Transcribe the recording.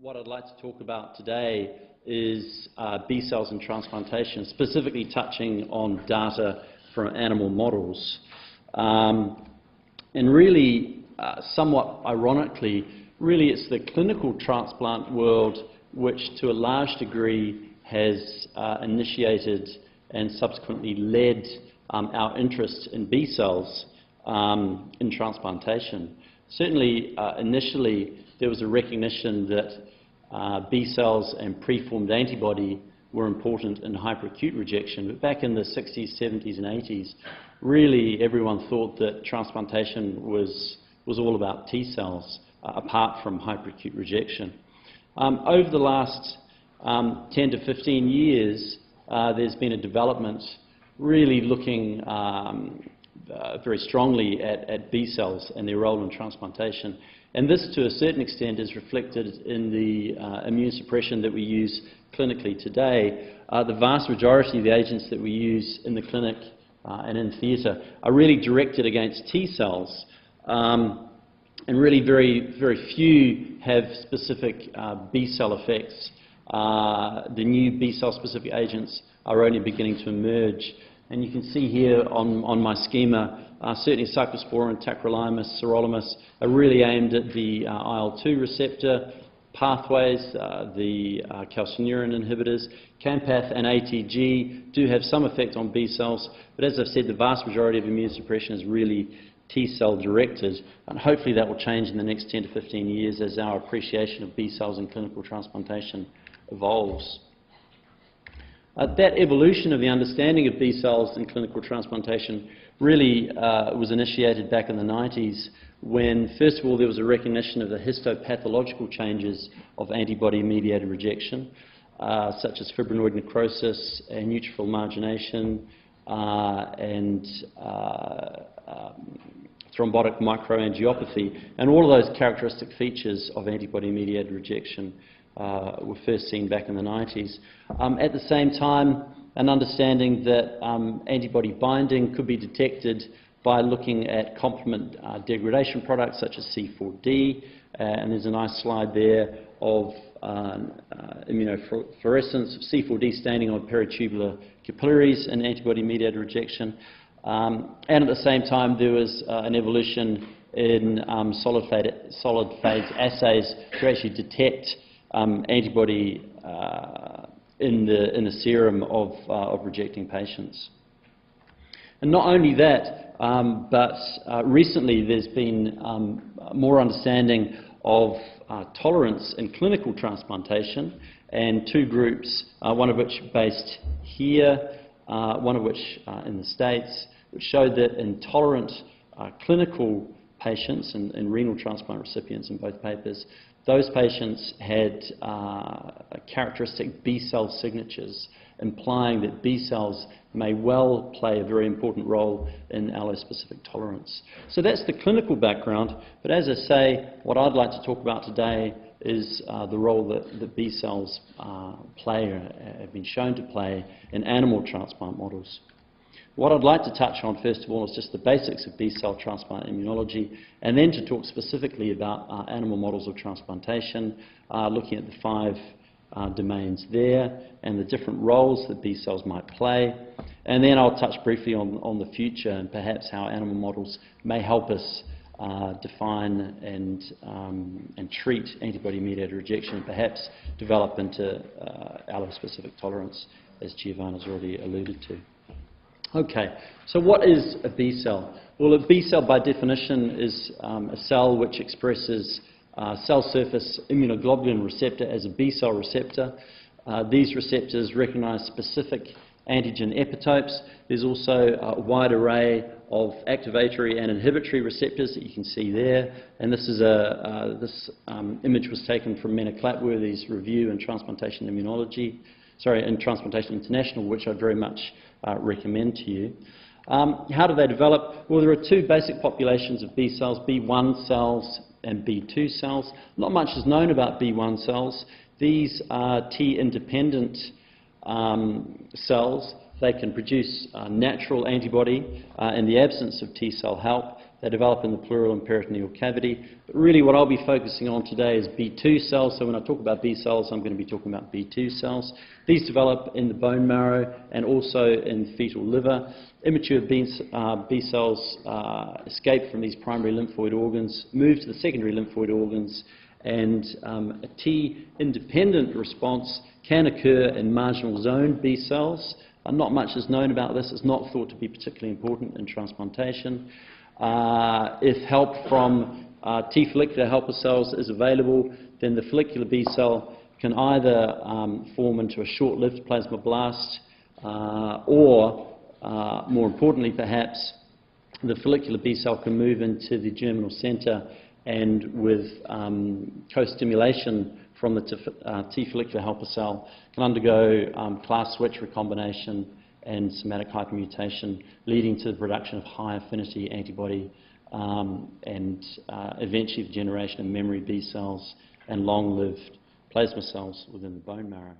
What I'd like to talk about today is B cells and transplantation, specifically touching on data from animal models. And really, somewhat ironically, really it's the clinical transplant world which to a large degree has initiated and subsequently led our interest in B cells in transplantation. Certainly, initially, there was a recognition that B cells and preformed antibody were important in hyperacute rejection. But back in the 60s, 70s and 80s, really everyone thought that transplantation was all about T cells, apart from hyperacute rejection. Over the last 10 to 15 years, there's been a development really looking very strongly at B cells and their role in transplantation. And this, to a certain extent, is reflected in the immune suppression that we use clinically today. The vast majority of the agents that we use in the clinic and in theatre are really directed against T cells. And really very few have specific B cell effects. The new B cell specific agents are only beginning to emerge. And you can see here on my schema, certainly cyclosporin, tacrolimus, sirolimus are really aimed at the IL-2 receptor pathways, the calcineurin inhibitors. Campath and ATG do have some effect on B cells, but as I've said, the vast majority of immune suppression is really T cell directed, and hopefully that will change in the next 10 to 15 years as our appreciation of B cells in clinical transplantation evolves. That evolution of the understanding of B cells in clinical transplantation really was initiated back in the 90s when, first of all, there was a recognition of the histopathological changes of antibody-mediated rejection, such as fibrinoid necrosis and neutrophil margination and thrombotic microangiopathy. And all of those characteristic features of antibody-mediated rejection were first seen back in the 90s. At the same time, an understanding that antibody binding could be detected by looking at complement degradation products such as C4D, and there's a nice slide there of immunofluorescence of C4D staining on peritubular capillaries in antibody-mediated rejection. And at the same time, there was an evolution in solid phase assays to actually detect antibody in the serum of rejecting patients. And not only that, but recently there's been more understanding of tolerance in clinical transplantation, and two groups, one of which based here, one of which in the States, which showed that in tolerant clinical patients and renal transplant recipients in both papers, those patients had characteristic B cell signatures, implying that B cells may well play a very important role in allospecific tolerance. So that's the clinical background, but as I say, what I'd like to talk about today is the role that B cells play or have been shown to play in animal transplant models. What I'd like to touch on, first of all, is just the basics of B-cell transplant immunology, and then to talk specifically about animal models of transplantation, looking at the 5 domains there and the different roles that B-cells might play. And then I'll touch briefly on the future and perhaps how animal models may help us define and treat antibody-mediated rejection and perhaps develop into allospecific tolerance, as Giovanna's already alluded to. Okay, so what is a B cell? Well, a B cell by definition is a cell which expresses cell surface immunoglobulin receptor as a B cell receptor. These receptors recognize specific antigen epitopes. There's also a wide array of activatory and inhibitory receptors that you can see there. And this is this image was taken from Mena Clapworthy's review in Transplantation Immunology, in Transplantation International, which I very much recommend to you. How do they develop? Well, there are 2 basic populations of B cells, B1 cells and B2 cells. Not much is known about B1 cells. These are T-independent cells. They can produce natural antibody in the absence of T cell help. They develop in the pleural and peritoneal cavity. But really what I'll be focusing on today is B2 cells. So when I talk about B cells, I'm going to be talking about B2 cells. These develop in the bone marrow and also in fetal liver. Immature B cells escape from these primary lymphoid organs, move to the secondary lymphoid organs, and a T-independent response can occur in marginal zone B cells. Not much is known about this. It's not thought to be particularly important in transplantation. If help from T follicular helper cells is available, then the follicular B cell can either form into a short-lived plasmablast or, more importantly perhaps, the follicular B cell can move into the germinal centre and with co-stimulation from the T follicular helper cell can undergo class switch recombination and somatic hypermutation, leading to the production of high affinity antibody and eventually the generation of memory B cells and long-lived plasma cells within the bone marrow.